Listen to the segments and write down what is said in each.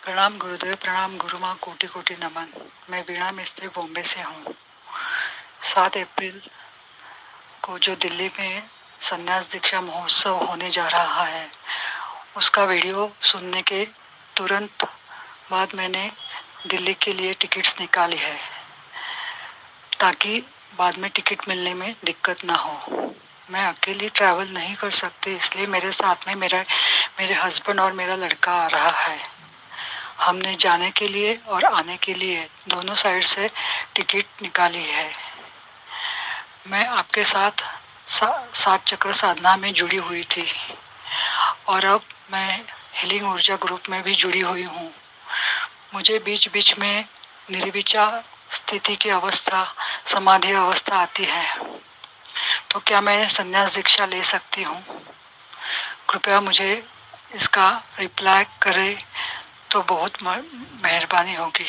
प्रणाम गुरुदेव, प्रणाम गुरु माँ, कोटि कोटि नमन। मैं वीणा मिस्त्री बॉम्बे से हूँ। 7 अप्रैल को जो दिल्ली में संन्यास दीक्षा महोत्सव होने जा रहा है, उसका वीडियो सुनने के तुरंत बाद मैंने दिल्ली के लिए टिकट्स निकाली है, ताकि बाद में टिकट मिलने में दिक्कत ना हो। मैं अकेली ट्रैवल नहीं कर सकती, इसलिए मेरे साथ में मेरे हस्बैंड और मेरा लड़का आ रहा है। हमने जाने के लिए और आने के लिए दोनों साइड से टिकट निकाली है। मैं आपके साथ 7 चक्र साधना में जुड़ी हुई थी और अब मैं हीलिंग ऊर्जा ग्रुप में भी जुड़ी हुई हूँ। मुझे बीच बीच में निर्विचार स्थिति की अवस्था, समाधि अवस्था आती है। तो क्या मैं संन्यास दीक्षा ले सकती हूँ? कृपया मुझे इसका रिप्लाई करें तो बहुत मेहरबानी होगी,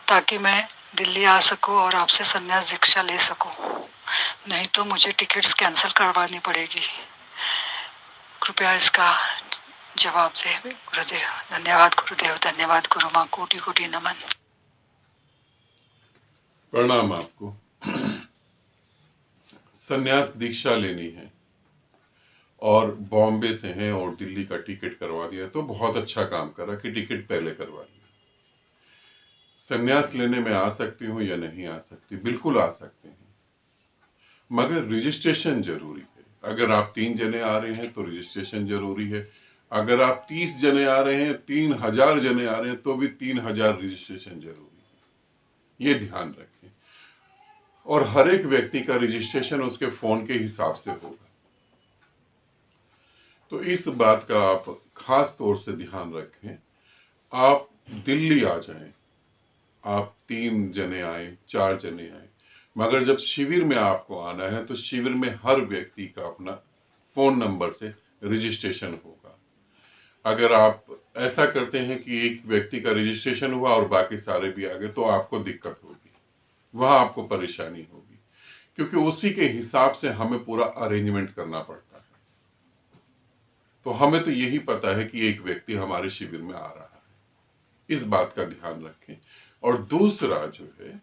ताकि मैं दिल्ली आ सकूं और आपसे संन्यास दीक्षा ले सकूं। नहीं तो मुझे टिकट्स कैंसिल करवानी पड़ेगी। कृपया इसका जवाब दे गुरुदेव। धन्यवाद गुरुदेव, धन्यवाद गुरु माँ, कोटि कोटि नमन। प्रणाम आपको। संन्यास दीक्षा लेनी है और बॉम्बे से हैं और दिल्ली का टिकट करवा दिया, तो बहुत अच्छा काम करा कि टिकट पहले करवा लिया। संन्यास लेने में आ सकती हूँ या नहीं आ सकती? बिल्कुल आ सकते हैं, मगर रजिस्ट्रेशन जरूरी है। अगर आप 3 जने आ रहे हैं तो रजिस्ट्रेशन जरूरी है। अगर आप 30 जने आ रहे हैं, 3000 जने आ रहे हैं, तो भी 3000 रजिस्ट्रेशन जरूरी है। ये ध्यान रखें। और हर एक व्यक्ति का रजिस्ट्रेशन उसके फोन के हिसाब से होगा, तो इस बात का आप खास तौर से ध्यान रखें। आप दिल्ली आ जाएं, आप 3 जने आए, 4 जने आए, मगर जब शिविर में आपको आना है तो शिविर में हर व्यक्ति का अपना फोन नंबर से रजिस्ट्रेशन होगा। अगर आप ऐसा करते हैं कि एक व्यक्ति का रजिस्ट्रेशन हुआ और बाकी सारे भी आ गए, तो आपको दिक्कत होगी, वहां आपको परेशानी होगी, क्योंकि उसी के हिसाब से हमें पूरा अरेंजमेंट करना पड़ता है। तो हमें तो यही पता है कि एक व्यक्ति हमारे शिविर में आ रहा है, इस बात का ध्यान रखें। और दूसरा जो है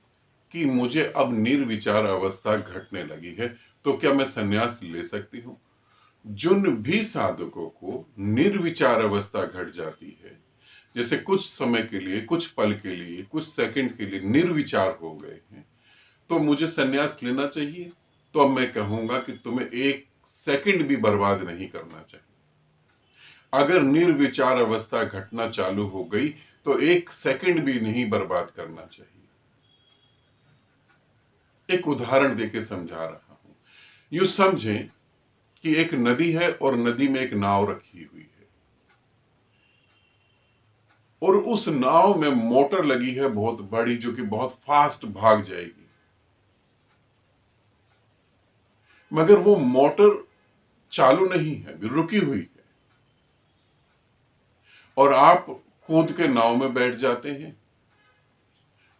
कि मुझे अब निर्विचार अवस्था घटने लगी है, तो क्या मैं संन्यास ले सकती हूँ? जिन भी साधकों को निर्विचार अवस्था घट जाती है, जैसे कुछ समय के लिए, कुछ पल के लिए, कुछ सेकंड के लिए निर्विचार हो गए हैं, तो मुझे संन्यास लेना चाहिए? तो अब मैं कहूंगा कि तुम्हें 1 सेकंड भी बर्बाद नहीं करना चाहिए। अगर निर्विचार अवस्था घटना चालू हो गई तो 1 सेकंड भी नहीं बर्बाद करना चाहिए। एक उदाहरण देके समझा रहा हूं। यूं समझें कि एक नदी है और नदी में एक नाव रखी हुई है, और उस नाव में मोटर लगी है बहुत बड़ी, जो कि बहुत फास्ट भाग जाएगी। मगर वो मोटर चालू नहीं है, रुकी हुई है, और आप कूद के नाव में बैठ जाते हैं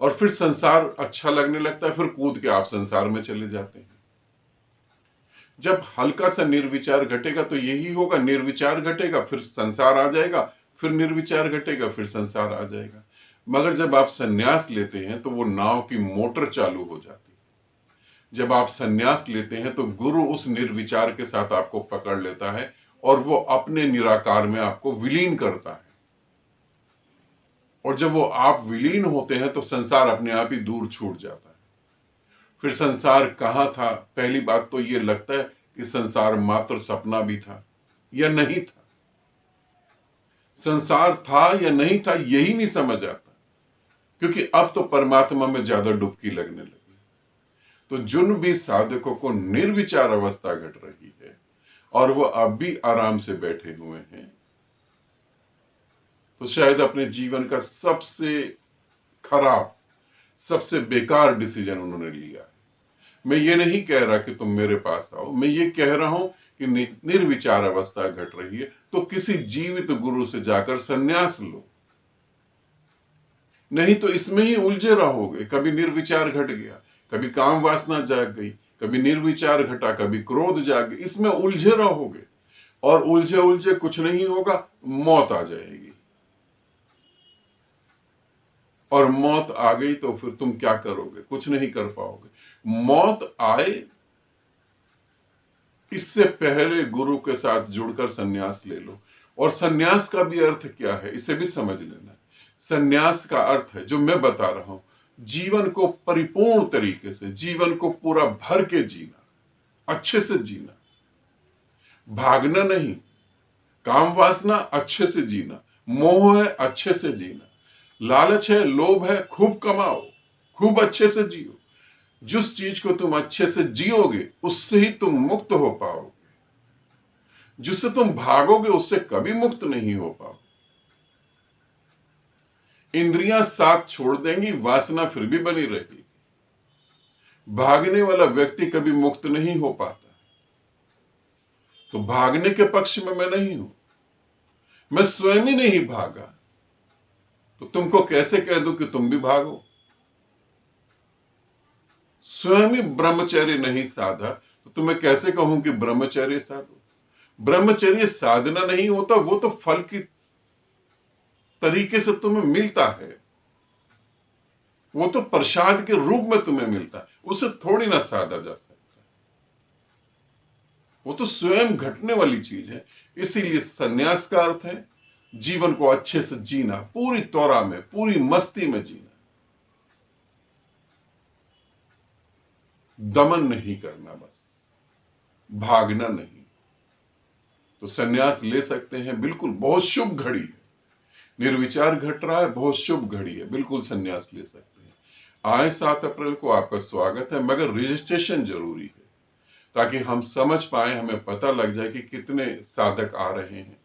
और फिर संसार अच्छा लगने लगता है, फिर कूद के आप संसार में चले जाते हैं। जब हल्का सा निर्विचार घटेगा तो यही होगा, निर्विचार घटेगा फिर संसार आ जाएगा, फिर निर्विचार घटेगा फिर संसार आ जाएगा। मगर जब आप संन्यास लेते हैं तो वो नाव की मोटर चालू हो जाती है। जब आप संन्यास लेते हैं तो गुरु उस निर्विचार के साथ आपको पकड़ लेता है और वो अपने निराकार में आपको विलीन करता है। और जब वो आप विलीन होते हैं तो संसार अपने आप ही दूर छूट जाता है। फिर संसार कहाँ था? पहली बात तो ये लगता है कि संसार मात्र सपना भी था या नहीं था, संसार था या नहीं था यही नहीं समझ आता, क्योंकि अब तो परमात्मा में ज्यादा डुबकी लगने लगी। तो जिन भी साधकों को निर्विचार अवस्था घट रही है और वो अब भी आराम से बैठे हुए हैं, तो शायद अपने जीवन का सबसे खराब, सबसे बेकार डिसीजन उन्होंने लिया है। मैं ये नहीं कह रहा कि तुम मेरे पास आओ, मैं ये कह रहा हूं कि निर्विचार अवस्था घट रही है तो किसी जीवित गुरु से जाकर संन्यास लो, नहीं तो इसमें ही उलझे रहोगे। कभी निर्विचार घट गया, कभी काम वासना जाग गई, कभी निर्विचार घटा, कभी क्रोध जाग गई, इसमें उलझे रहोगे और उलझे उलझे कुछ नहीं होगा, मौत आ जाएगी। और मौत आ गई तो फिर तुम क्या करोगे? कुछ नहीं कर पाओगे। मौत आए इससे पहले गुरु के साथ जुड़कर सन्यास ले लो। और सन्यास का भी अर्थ क्या है इसे भी समझ लेना। सन्यास का अर्थ है, जो मैं बता रहा हूं, जीवन को परिपूर्ण तरीके से, जीवन को पूरा भर के जीना, अच्छे से जीना, भागना नहीं। काम वासना अच्छे से जीना, मोह है अच्छे से जीना, लालच है, लोभ है, खूब कमाओ, खूब अच्छे से जियो। जिस चीज को तुम अच्छे से जियोगे उससे ही तुम मुक्त हो पाओगे। जिससे तुम भागोगे उससे कभी मुक्त नहीं हो पाओगे। इंद्रियां साथ छोड़ देंगी, वासना फिर भी बनी रहेगी। भागने वाला व्यक्ति कभी मुक्त नहीं हो पाता। तो भागने के पक्ष में मैं नहीं हूं। मैं स्वयं ही नहीं भागा तो तुमको कैसे कह दूं कि तुम भी भागो? स्वयं ही ब्रह्मचर्य नहीं साधा तो तुम्हें कैसे कहूं कि ब्रह्मचर्य साधो? ब्रह्मचर्य साधना नहीं होता, वो तो फल की तरीके से तुम्हें मिलता है, वो तो प्रसाद के रूप में तुम्हें मिलता है, उसे थोड़ी ना साधा जा सकता है। वो तो स्वयं घटने वाली चीज है। इसीलिए सन्यास का अर्थ है जीवन को अच्छे से जीना, पूरी तौरा में, पूरी मस्ती में जीना, दमन नहीं करना, बस भागना नहीं। तो सन्यास ले सकते हैं, बिल्कुल बहुत शुभ घड़ी है। निर्विचार घट रहा है, बहुत शुभ घड़ी है, बिल्कुल सन्यास ले सकते हैं। आए 7 अप्रैल को, आपका स्वागत है, मगर रजिस्ट्रेशन जरूरी है ताकि हम समझ पाए, हमें पता लग जाए कि कितने साधक आ रहे हैं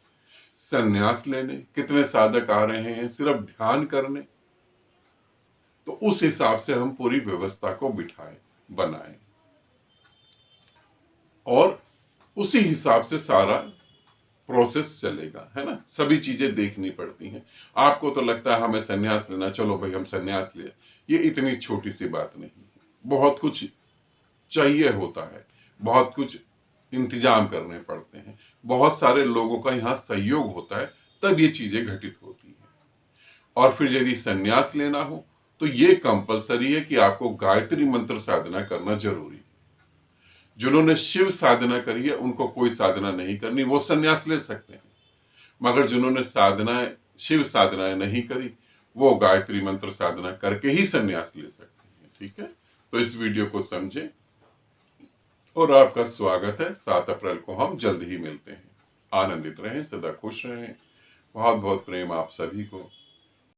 सन्यास लेने, कितने साधक आ रहे हैं सिर्फ ध्यान करने। तो उस हिसाब से हम पूरी व्यवस्था को बिठाएं, बनाएं, और उसी हिसाब से सारा प्रोसेस चलेगा, है ना। सभी चीजें देखनी पड़ती हैं। आपको तो लगता है हमें सन्यास लेना, चलो भाई हम सन्यास ले, ये इतनी छोटी सी बात नहीं है। बहुत कुछ चाहिए होता है, बहुत कुछ इंतजाम करने पड़ते हैं, बहुत सारे लोगों का यहाँ सहयोग होता है, तब ये चीजें घटित होती हैं। और फिर यदि सन्यास लेना हो तो ये कंपलसरी है कि आपको गायत्री मंत्र साधना करना जरूरी है। जिन्होंने शिव साधना करी है उनको कोई साधना नहीं करनी, वो सन्यास ले सकते हैं। मगर जिन्होंने साधनाएं, शिव साधनाएं नहीं करी, वो गायत्री मंत्र साधना करके ही सन्यास ले सकते हैं। ठीक है, तो इस वीडियो को समझें और आपका स्वागत है। 7 अप्रैल को हम जल्द ही मिलते हैं। आनंदित रहें, सदा खुश रहें। बहुत बहुत प्रेम आप सभी को।